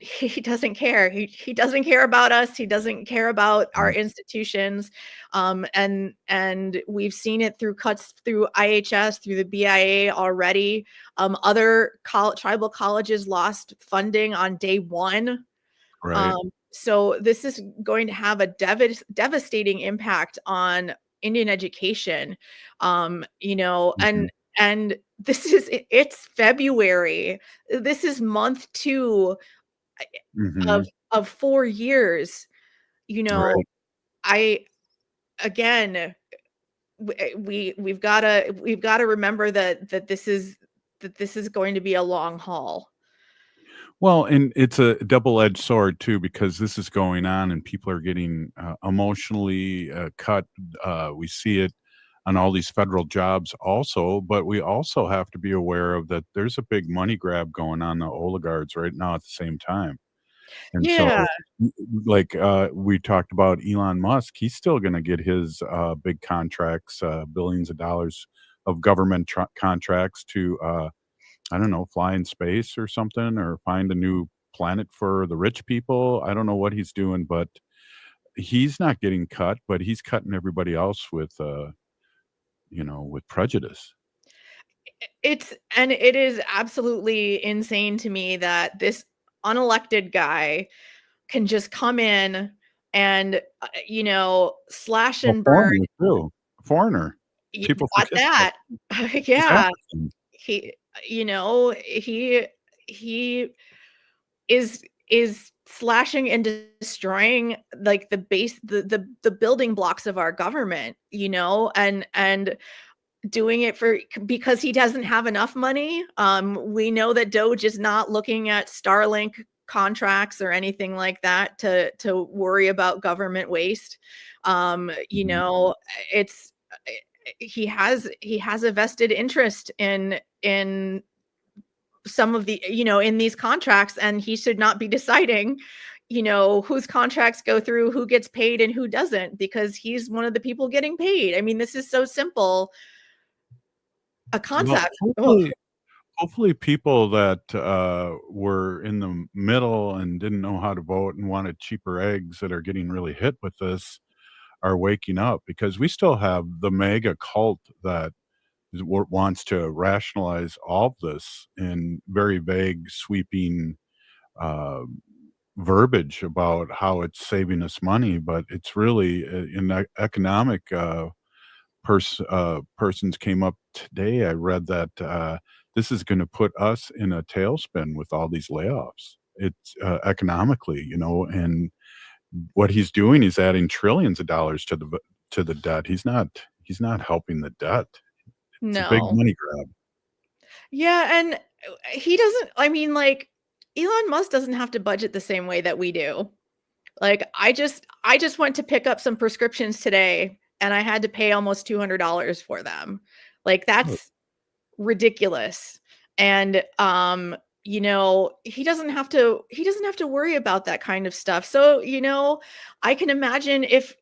[SPEAKER 17] care. He doesn't care about us. He doesn't care about our institutions. And we've seen it through cuts through IHS, through the BIA already. Other tribal colleges lost funding on day one.
[SPEAKER 1] Right.
[SPEAKER 17] So this is going to have a devastating impact on Indian education. And it's February. This is month 2
[SPEAKER 1] Mhm.
[SPEAKER 17] of 4 years.
[SPEAKER 1] Right.
[SPEAKER 17] I again, we've gotta remember that this is going to be a long haul.
[SPEAKER 1] Well, and it's a double-edged sword too, because this is going on and people are getting emotionally cut. We see it on all these federal jobs also, but we also have to be aware of that there's a big money grab going on the oligarchs right now at the same time. And so,
[SPEAKER 17] Yeah.
[SPEAKER 1] like we talked about Elon Musk, he's still going to get his big contracts, billions of dollars of government contracts to I don't know, fly in space or something, or find a new planet for the rich people. I don't know what he's doing, but he's not getting cut, but he's cutting everybody else with, with prejudice.
[SPEAKER 17] It is absolutely insane to me that this unelected guy can just come in and, slash
[SPEAKER 1] A
[SPEAKER 17] and burn.
[SPEAKER 1] foreigner too. A foreigner. People
[SPEAKER 17] Got
[SPEAKER 1] forget that.
[SPEAKER 17] that.
[SPEAKER 1] He's
[SPEAKER 17] Yeah.
[SPEAKER 1] African.
[SPEAKER 17] He, he is slashing and destroying like the base, the building blocks of our government, and doing it because he doesn't have enough money. We know that Doge is not looking at Starlink contracts or anything like that to worry about government waste. It's he has a vested interest in some of the in these contracts, and he should not be deciding whose contracts go through, who gets paid and who doesn't, because he's one of the people getting paid. I mean, this is so simple a
[SPEAKER 1] Well,
[SPEAKER 17] concept. Ugh.
[SPEAKER 1] hopefully people that were in the middle and didn't know how to vote and wanted cheaper eggs that are getting really hit with this are waking up, because we still have the mega cult that wants to rationalize all of this in very vague, sweeping uh, verbiage about how it's saving us money, but it's really in economic persons came up today. I read that this is going to put us in a tailspin with all these layoffs. It's economically, and what he's doing is adding trillions of dollars to the debt. He's not helping the debt. It's a big
[SPEAKER 17] No.
[SPEAKER 1] money grab.
[SPEAKER 17] Yeah, and he doesn't, I mean, like, Elon Musk doesn't have to budget the same way that we do. Like, I just went to pick up some prescriptions today and I had to pay almost $200 for them. Like, that's ridiculous. And he doesn't have to worry about that kind of stuff. So, I can imagine if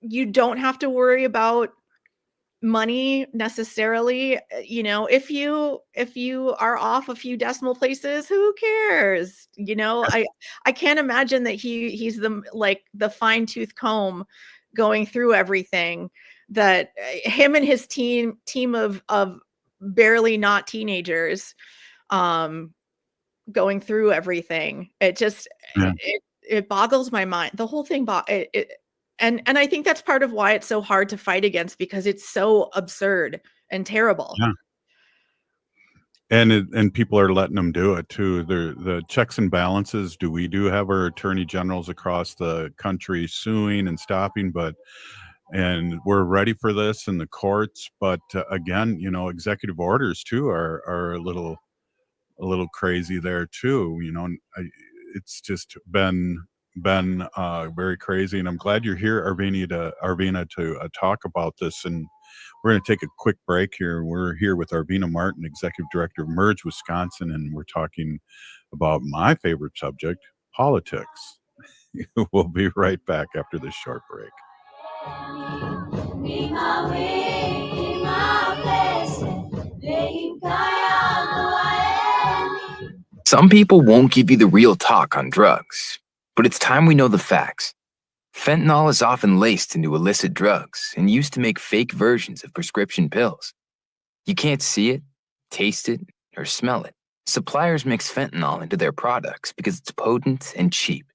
[SPEAKER 17] you don't have to worry about money necessarily, if you are off a few decimal places, who cares? I can't imagine that he's the fine-tooth comb going through everything, that him and his team of barely not teenagers going through everything. It just
[SPEAKER 1] Yeah.
[SPEAKER 17] it boggles my mind. The whole thing and I think that's part of why it's so hard to fight against, because it's so absurd and terrible.
[SPEAKER 1] Yeah. And people are letting them do it too. The checks and balances. We do have our attorney generals across the country suing and stopping, and we're ready for this in the courts. But again, executive orders too are a little crazy there too. It's just been very crazy, and I'm glad you're here, Arvina, to talk about this. And we're going to take a quick break here. We're here with Arvina Martin, Executive Director of Merge Wisconsin, and we're talking about my favorite subject, politics. We'll be right back after this short break.
[SPEAKER 5] Be my way, be my blessing,
[SPEAKER 6] Some people won't give you the real talk on drugs, but it's time we know the facts. Fentanyl is often laced into illicit drugs and used to make fake versions of prescription pills. You can't see it, taste it, or smell it. Suppliers mix fentanyl into their products because it's potent and cheap,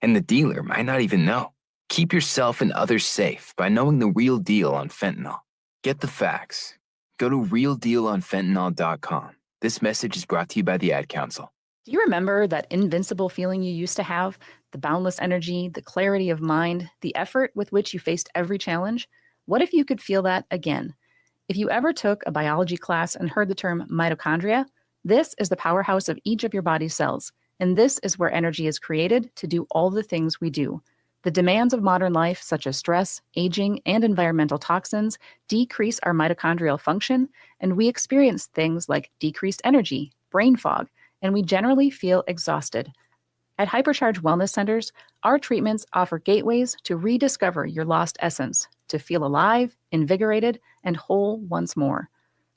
[SPEAKER 6] and the dealer might not even know. Keep yourself and others safe by knowing the real deal on fentanyl. Get the facts. Go to realdealonfentanyl.com. This message is brought to you by the Ad Council.
[SPEAKER 7] Do you remember that invincible feeling you used to have? The boundless energy, the clarity of mind, the effort with which you faced every challenge? What if you could feel that again? If you ever took a biology class and heard the term mitochondria, this is the powerhouse of each of your body's cells, and this is where energy is created to do all the things we do. The demands of modern life, such as stress, aging, and environmental toxins, decrease our mitochondrial function, and we experience things like decreased energy, brain fog, and we generally feel exhausted. At Hypercharge Wellness Centers, our treatments offer gateways to rediscover your lost essence, to feel alive, invigorated, and whole once more.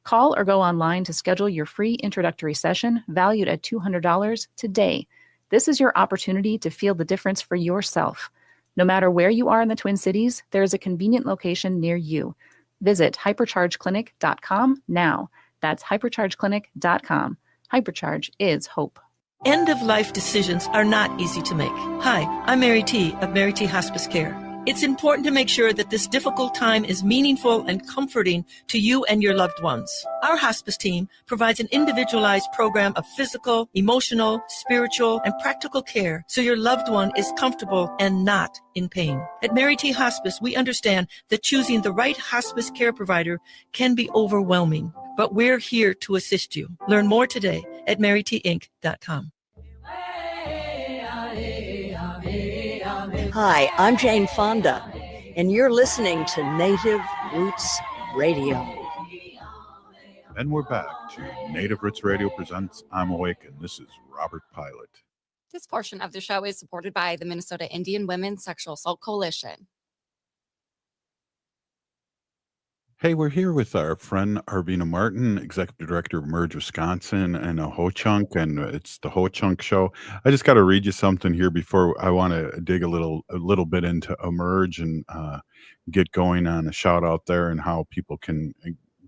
[SPEAKER 7] Call or go online to schedule your free introductory session valued at $200 today. This is your opportunity to feel the difference for yourself. No matter where you are in the Twin Cities, there is a convenient location near you. Visit hyperchargeclinic.com now. That's hyperchargeclinic.com. Hypercharge is hope.
[SPEAKER 8] End-of-life decisions are not easy to make. Hi, I'm Mary T. of Mary T. Hospice Care. It's important to make sure that this difficult time is meaningful and comforting to you and your loved ones. Our hospice team provides an individualized program of physical, emotional, spiritual, and practical care so your loved one is comfortable and not in pain. At Mary T. Hospice, we understand that choosing the right hospice care provider can be overwhelming, but we're here to assist you. Learn more today at marytinc.com.
[SPEAKER 11] Hi, I'm Jane Fonda, and you're listening to Native Roots Radio.
[SPEAKER 1] And we're back to Native Roots Radio presents I'm Awake, and this is Robert Pilot.
[SPEAKER 13] This portion of the show is supported by the Minnesota Indian Women's Sexual Assault Coalition.
[SPEAKER 1] Hey, we're here with our friend Arvina Martin, Executive Director of Merge Wisconsin and a Ho-Chunk, and it's the Ho-Chunk Show. I just got to read you something here before I want to dig a little bit into Emerge and get going on a shout out there and how people can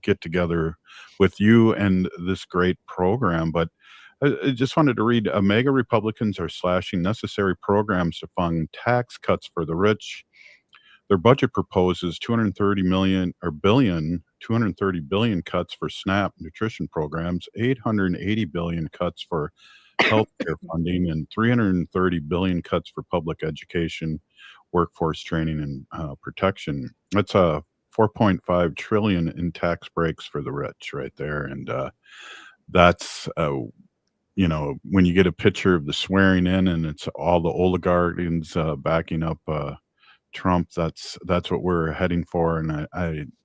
[SPEAKER 1] get together with you and this great program. But I just wanted to read, mega Republicans are slashing necessary programs to fund tax cuts for the rich. Their budget proposes 230 billion cuts for SNAP nutrition programs, 880 billion cuts for healthcare funding, and 330 billion cuts for public education, workforce training, and protection. That's a 4.5 trillion in tax breaks for the rich right there. And that's when you get a picture of the swearing in and it's all the oligarchs backing up Trump, that's what we're heading for. And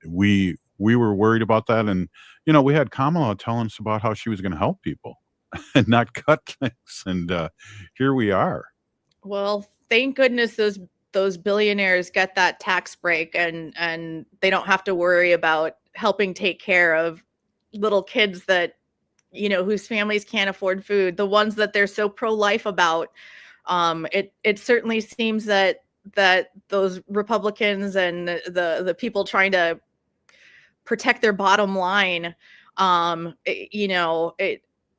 [SPEAKER 1] we were worried about that. And, we had Kamala telling us about how she was going to help people and not cut things. And here we are.
[SPEAKER 17] Well, thank goodness those billionaires get that tax break and they don't have to worry about helping take care of little kids that, whose families can't afford food, the ones that they're so pro-life about. It certainly seems that those Republicans and the people trying to protect their bottom line,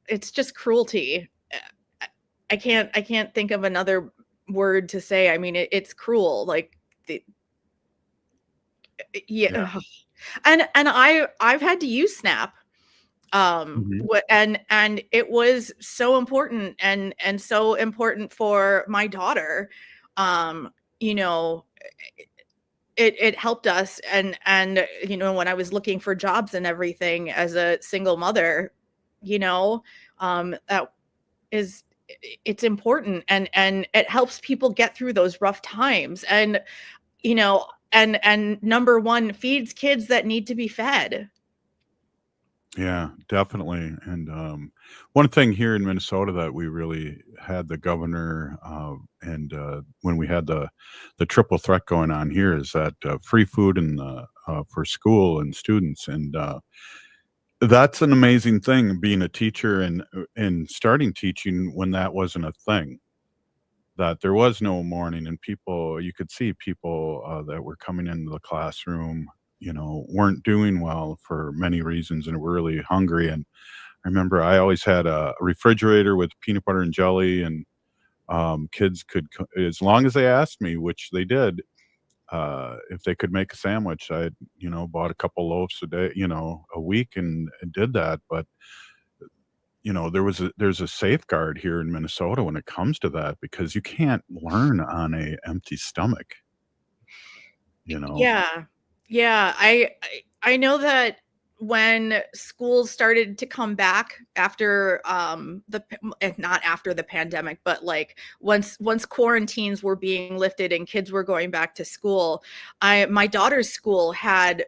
[SPEAKER 17] it's just cruelty. I can't think of another word to say. I mean, it's cruel. Like yeah. And I've had to use SNAP. And it was so important and so important for my daughter. It helped us and when I was looking for jobs and everything as a single mother, it's important and it helps people get through those rough times and number one, feeds kids that need to be fed.
[SPEAKER 1] Yeah, definitely. And one thing here in Minnesota that we really had the governor and when we had the triple threat going on here is that free food and for school and students. And That's an amazing thing, being a teacher and starting teaching when that wasn't a thing, that there was no morning and people you could see people, that were coming into the classroom, weren't doing well for many reasons and were really hungry, and I remember I always had a refrigerator with peanut butter and jelly, and, kids could co as long as they asked me, which they did, if they could make a sandwich, I, bought a couple loaves a day, a week and did that. But, there's a safeguard here in Minnesota when it comes to that because you can't learn on a empty stomach, you know?
[SPEAKER 17] Yeah. Yeah, I know that when schools started to come back after not after the pandemic, but like once quarantines were being lifted and kids were going back to school, I my daughter's school had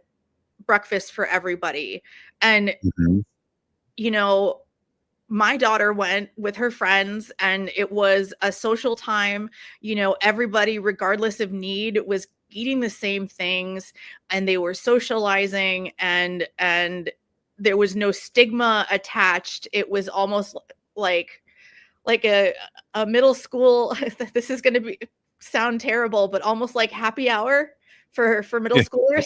[SPEAKER 17] breakfast for everybody. And
[SPEAKER 1] Mhm.
[SPEAKER 17] you know, my daughter went with her friends and it was a social time. Everybody, regardless of need, was eating the same things and they were socializing, and there was no stigma attached. It was almost like a middle school. This is going to be sound terrible, but almost like happy hour for middle
[SPEAKER 1] Yeah.
[SPEAKER 17] schoolers.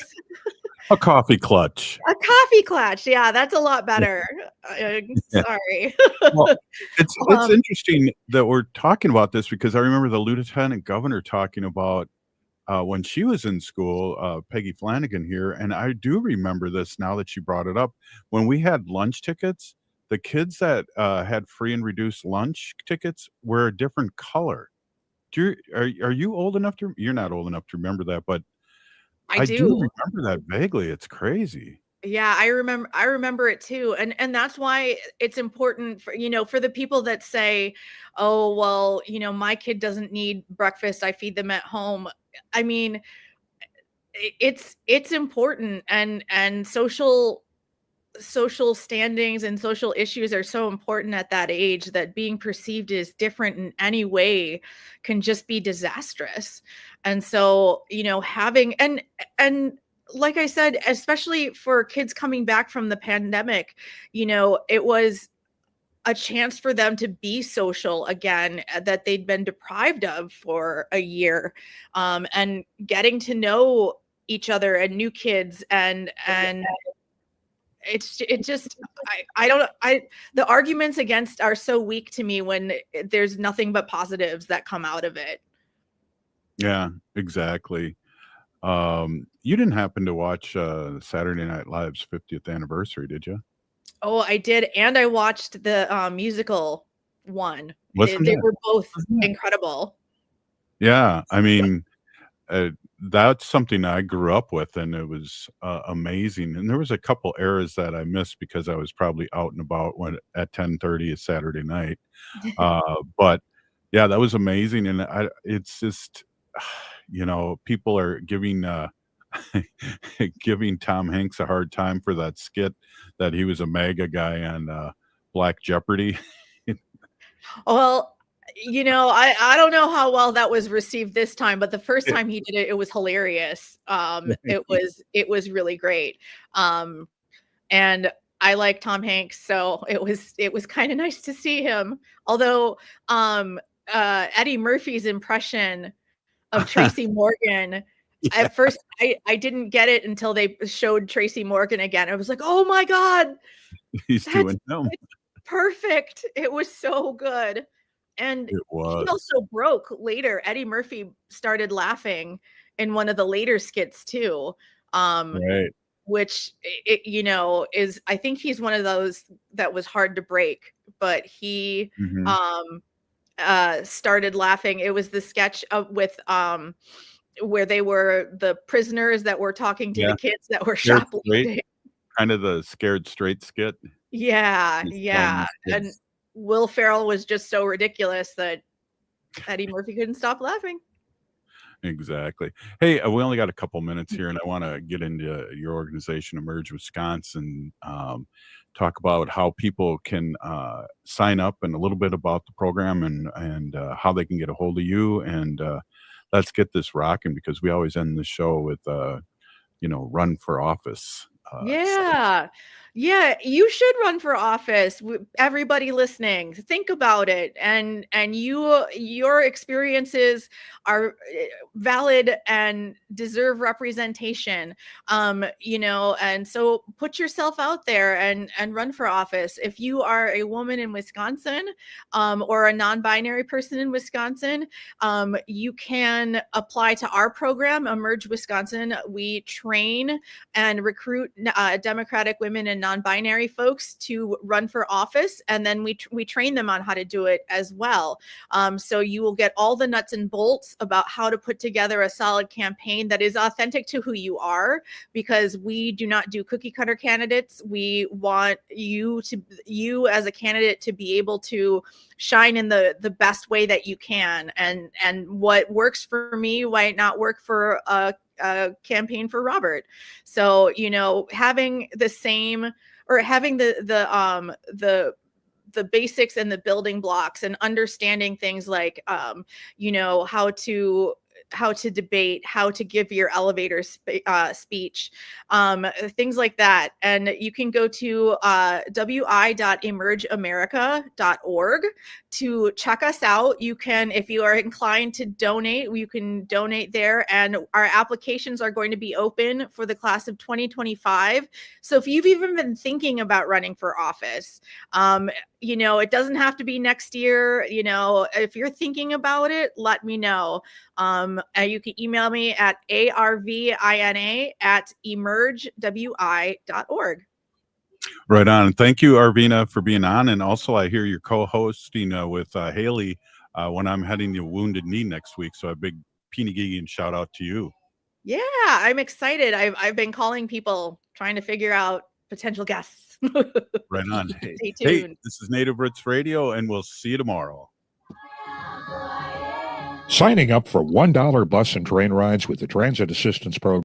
[SPEAKER 1] A coffee clutch.
[SPEAKER 17] A coffee clutch. Yeah, that's a lot
[SPEAKER 1] Yeah.
[SPEAKER 17] better.
[SPEAKER 1] Yeah.
[SPEAKER 17] Sorry.
[SPEAKER 1] Well, it's
[SPEAKER 17] Um,
[SPEAKER 1] interesting that we're talking about this because I remember the lieutenant governor talking about, when she was in school, Peggy Flanagan here, and I do remember this now that you brought it up. When we had lunch tickets, the kids that, had free and reduced lunch tickets were a different color. Do you are you old enough to you're not old enough to remember that, but
[SPEAKER 17] I
[SPEAKER 1] I do
[SPEAKER 17] do.
[SPEAKER 1] remember that vaguely, it's crazy.
[SPEAKER 17] Yeah, I remember it too. And that's why it's important for the people that say, "Oh, well, my kid doesn't need breakfast. I feed them at home." I mean, it's important, and social standings and social issues are so important at that age that being perceived as different in any way can just be disastrous. And so, having and like I said, especially for kids coming back from the pandemic, it was a chance for them to be social again, that they'd been deprived of for a year, and getting to know each other and new kids, and it just I don't I the arguments against are so weak to me when there's nothing but positives that come out of it.
[SPEAKER 1] Yeah, exactly. You didn't happen to watch, Saturday Night Live's 50th anniversary, did you?
[SPEAKER 17] Oh, I did, and I watched the musical one.
[SPEAKER 1] Wasn't
[SPEAKER 17] They
[SPEAKER 1] that
[SPEAKER 17] were both
[SPEAKER 1] wasn't that
[SPEAKER 17] incredible.
[SPEAKER 1] Yeah, I mean, uh, that's something I grew up with, and it was, amazing, and there was a couple eras that I missed because I was probably out and about when at 10:30 a Saturday night, but, yeah, that was amazing, and it's just, people are giving, giving Tom Hanks a hard time for that skit that he was a MAGA guy on, Black Jeopardy.
[SPEAKER 17] Well, I don't know how well that was received this time, but the first
[SPEAKER 1] Yeah.
[SPEAKER 17] time he did it, it was hilarious. It
[SPEAKER 1] Yeah.
[SPEAKER 17] was really great. And I like Tom Hanks, so it was kind of nice to see him. Although Eddie Murphy's impression of Tracy Morgan,
[SPEAKER 1] Yeah,
[SPEAKER 17] at first I didn't get it until they showed Tracy Morgan again. I was like, "Oh my god,
[SPEAKER 1] he's
[SPEAKER 17] that's
[SPEAKER 1] doing him.
[SPEAKER 17] it's perfect." It was so good. And
[SPEAKER 1] It
[SPEAKER 17] he
[SPEAKER 1] was.
[SPEAKER 17] also broke later. Eddie Murphy started laughing in one of the later skits too. Um,
[SPEAKER 1] Right.
[SPEAKER 17] which is, I think he's one of those that was hard to break, but he
[SPEAKER 1] Mhm.
[SPEAKER 17] um started laughing. It was the sketch of with where they were the prisoners that were talking to the
[SPEAKER 1] Yeah.
[SPEAKER 17] kids that were
[SPEAKER 1] Scared Straight,
[SPEAKER 17] shoplifting.
[SPEAKER 1] kind of the Scared Straight skit.
[SPEAKER 17] Yeah,
[SPEAKER 1] He's telling
[SPEAKER 17] yeah.
[SPEAKER 1] these
[SPEAKER 17] And
[SPEAKER 1] kids
[SPEAKER 17] Will Ferrell was just so ridiculous that Eddie Murphy couldn't stop laughing.
[SPEAKER 1] Exactly. Hey, we only got a couple minutes here, and I wanna get into your organization, Emerge Wisconsin, talk about how people can, sign up and a little bit about the program and, how they can get a hold of you, and, let's get this rocking because we always end the show with, run for office, so
[SPEAKER 17] Yeah. Yeah, you should run for office. Everybody listening, think about it, and your experiences are valid and deserve representation. And so put yourself out there and run for office. If you are a woman in Wisconsin, or a non-binary person in Wisconsin, you can apply to our program, Emerge Wisconsin. We train and recruit Democratic women and non-binary folks to run for office, and then we train them on how to do it as well. So you will get all the nuts and bolts about how to put together a solid campaign that is authentic to who you are, because we do not do cookie cutter candidates. We want you as a candidate to be able to shine in the best way that you can, and what works for me might not work for a campaign for Robert. So, having the same, or having the basics and the building blocks, and understanding things like, how to debate, how to give your elevator speech, things like that. And you can go to wi.emergeamerica.org to check us out. You can, if you are inclined to donate, you can donate there. And our applications are going to be open for the class of 2025. So if you've even been thinking about running for office, it doesn't have to be next year. If you're thinking about it, let me know. You can email me at arvina@emergewi.org.
[SPEAKER 1] Right on. Thank you, Arvina, for being on. And also, I hear you're co-hosting with Haley when I'm heading to Wounded Knee next week. So a big Peenagigian shout out to you.
[SPEAKER 17] Yeah, I'm excited. I've been calling people, trying to figure out potential guests.
[SPEAKER 1] Right on.
[SPEAKER 17] Stay
[SPEAKER 1] Hey,
[SPEAKER 17] tuned.
[SPEAKER 1] this is Native Roots Radio, and we'll see you tomorrow.
[SPEAKER 3] Signing up for $1 bus and train rides with the Transit Assistance Program